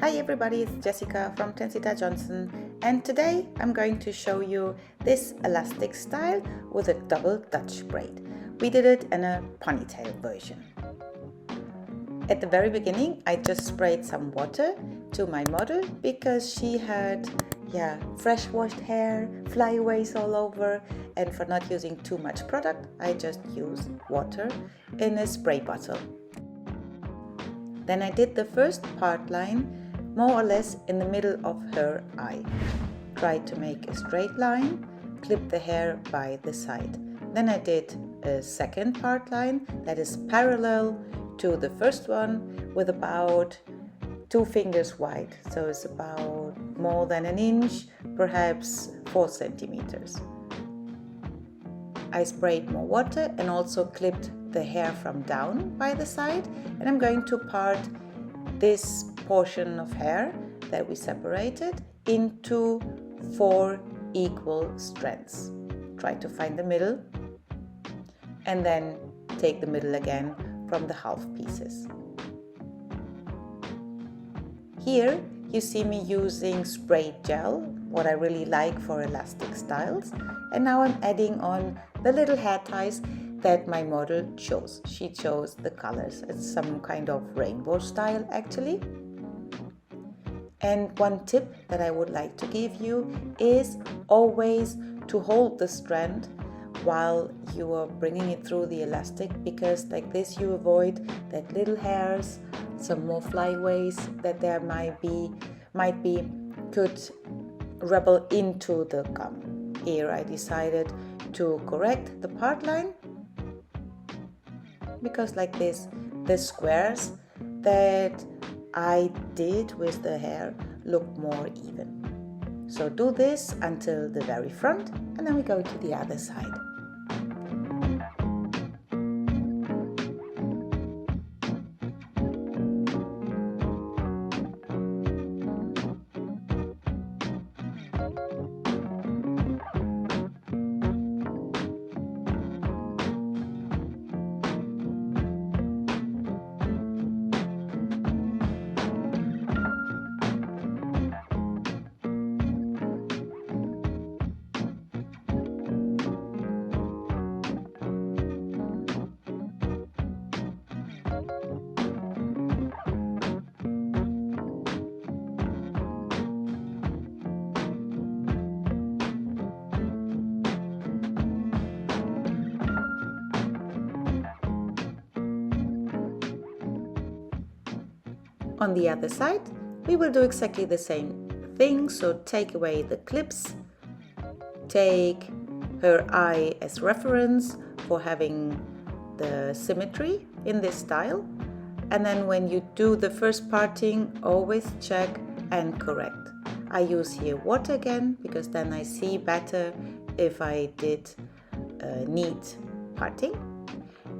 Hi everybody, it's Jessica from Tensita Johnson, and today I'm going to show you this elastic style with a double Dutch braid. We did it in a ponytail version. At the very beginning I just sprayed some water to my model because she had fresh washed hair, flyaways all over, and for not using too much product I just used water in a spray bottle. Then I did the first part line more or less in the middle of her eye. Tried to make a straight line, clip the hair by the side. Then I did a second part line that is parallel to the first one with about 2 fingers wide. So it's about more than an inch, perhaps 4 centimeters. I sprayed more water and also clipped the hair from down by the side, and I'm going to part this portion of hair that we separated into 4 equal strands. Try to find the middle and then take the middle again from the half pieces. Here you see me using sprayed gel, what I really like for elastic styles, and now I'm adding on the little hair ties that my model chose. She chose the colors. It's some kind of rainbow style actually. And one tip that I would like to give you is always to hold the strand while you are bringing it through the elastic, because like this you avoid that little hairs, some more flyaways that there might be could rubble into the gum. Here I decided to correct the part line because like this, the squares that I did with the hair look more even. So do this until the very front and then we go to the other side. On the other side, we will do exactly the same thing, so take away the clips, take her eye as reference for having the symmetry in this style, and then when you do the first parting, always check and correct. I use here water again because then I see better if I did a neat parting.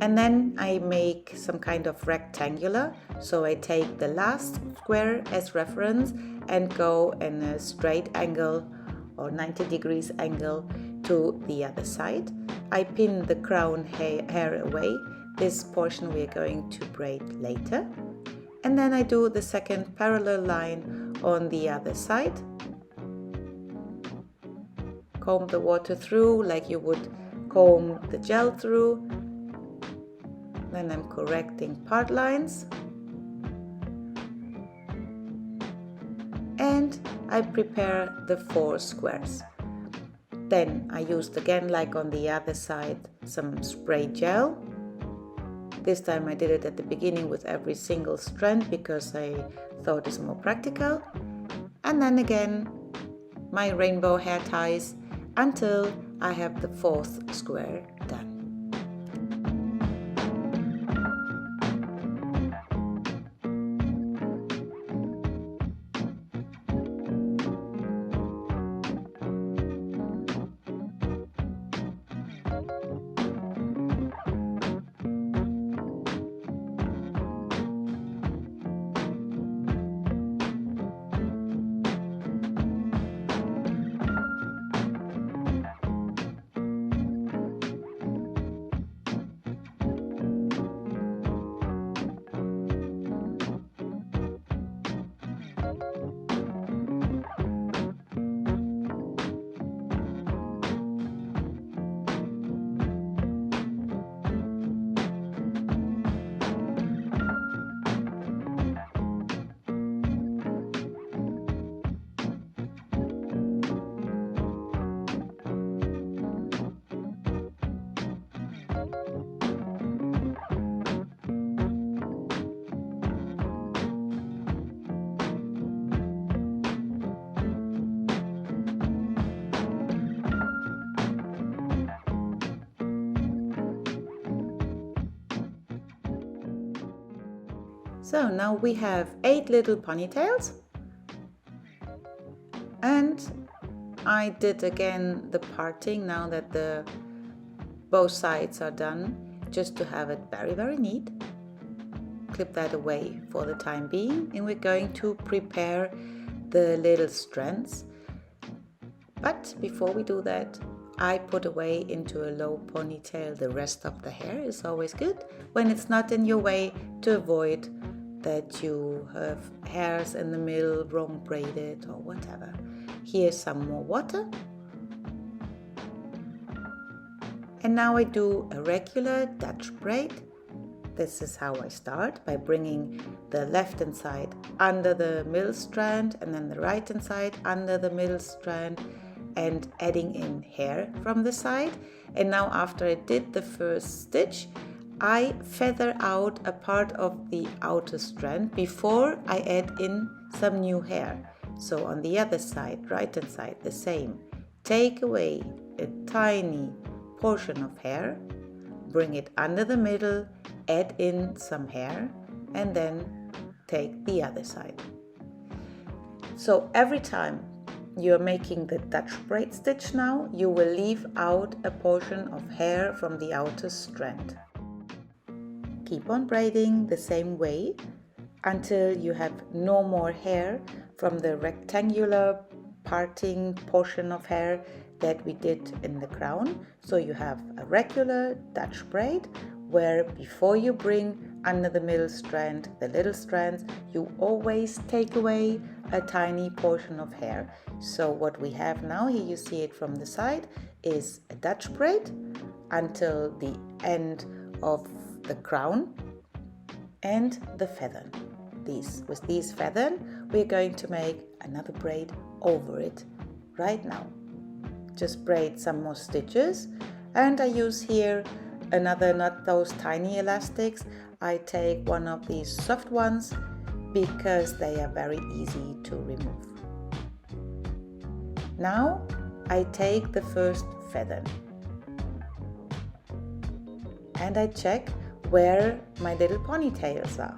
And then I make some kind of rectangular, so I take the last square as reference and go in a straight angle or 90 degrees angle to the other side. I pin the crown hair away. This portion we are going to braid later. And then I do the second parallel line on the other side. Comb the water through like you would comb the gel through. Then I'm correcting part lines and I prepare the 4 squares. Then I used again, like on the other side, some spray gel. This time I did it at the beginning with every single strand because I thought it's more practical. And then again my rainbow hair ties until I have the 4th square done. So now we have 8 little ponytails, and I did again the parting now that both sides are done, just to have it very neat. Clip that away for the time being, and we're going to prepare the little strands. But before we do that, I put away into a low ponytail the rest of the hair. Is always good when it's not in your way, to avoid that you have hairs in the middle wrong braided or whatever. Here's some more water. And now I do a regular Dutch braid. This is how I start, by bringing the left hand side under the middle strand and then the right hand side under the middle strand, and adding in hair from the side. And now after I did the first stitch, I feather out a part of the outer strand before I add in some new hair. So on the other side, right hand side, the same. Take away a tiny portion of hair, bring it under the middle, add in some hair, and then take the other side. So every time you're making the Dutch braid stitch now, you will leave out a portion of hair from the outer strand. Keep on braiding the same way until you have no more hair from the rectangular parting portion of hair that we did in the crown. So you have a regular Dutch braid, where before you bring under the middle strand the little strands, you always take away a tiny portion of hair. So what we have now, here you see it from the side, is a Dutch braid until the end of the crown and the feather. With these feathers, we're going to make another braid over it right now. Just braid some more stitches, and I use here another, not those tiny elastics. I take one of these soft ones because they are very easy to remove. Now I take the first feather and I check where my little ponytails are.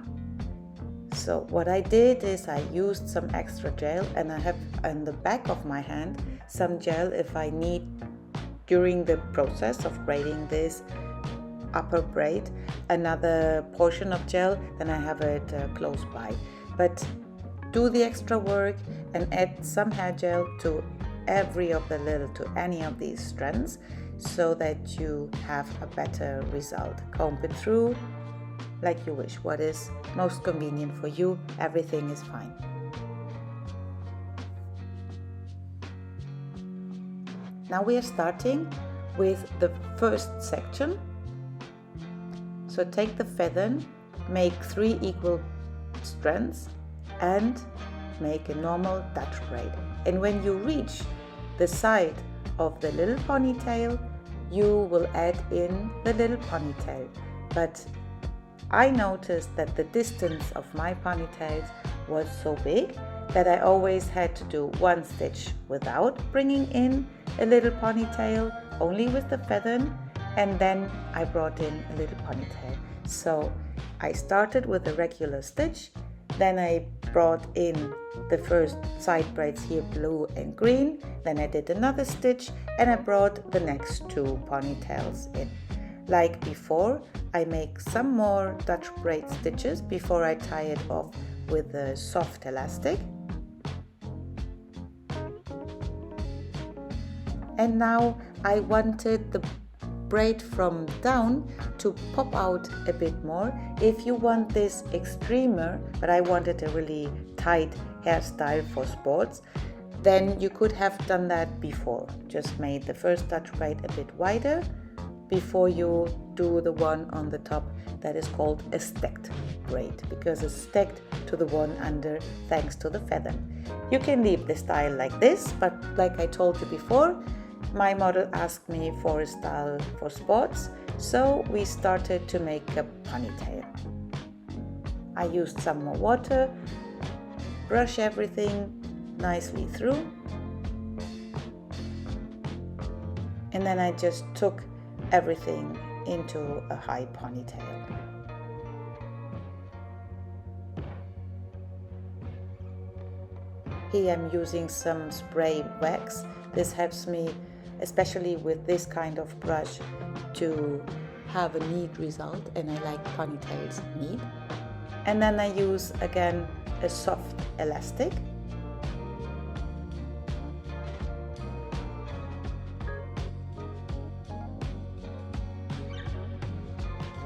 So what I did is I used some extra gel, and I have on the back of my hand some gel if I need during the process of braiding this upper braid another portion of gel, then I have it close by. But do the extra work and add some hair gel to any of these strands, so that you have a better result. Comb it through like you wish, what is most convenient for you. Everything is fine. Now we are starting with the first section. So take the feather, make 3 equal strands and make a normal Dutch braid. And when you reach the side of the little ponytail, you will add in the little ponytail. But I noticed that the distance of my ponytails was so big that I always had to do 1 stitch without bringing in a little ponytail, only with the feather, and then I brought in a little ponytail. So I started with a regular stitch, then I brought in the first side braids here, blue and green, then I did another stitch and I brought the next 2 ponytails in. Like before, I make some more Dutch braid stitches before I tie it off with a soft elastic. And now I wanted the braid from down to pop out a bit more. If you want this extremer, but I wanted a really tight hairstyle for sports, then you could have done that before. Just made the first Dutch braid a bit wider before you do the one on the top that is called a stacked braid, because it's stacked to the one under thanks to the feather. You can leave the style like this, but like I told you before, my model asked me for a style for sports, so we started to make a ponytail. I used some more water, brush everything nicely through, and then I just took everything into a high ponytail. Here I'm using some spray wax. This helps me, especially with this kind of brush, to have a neat result, and I like ponytails neat. And then I use again a soft elastic.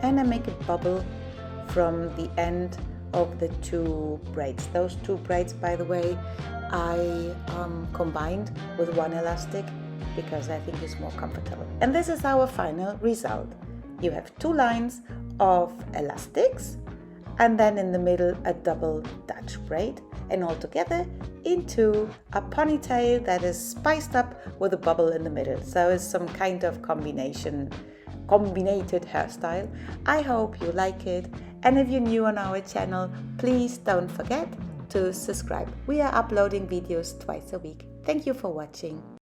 And I make a bubble from the end of the two braids. Those two braids, by the way, I combined with one elastic because I think it's more comfortable. And this is our final result. You have two lines of elastics and then in the middle a double Dutch braid, and all together into a ponytail that is spiced up with a bubble in the middle. So it's some kind of combinated hairstyle. I hope you like it, and if you're new on our channel, please don't forget to subscribe. We are uploading videos twice a week. Thank you for watching.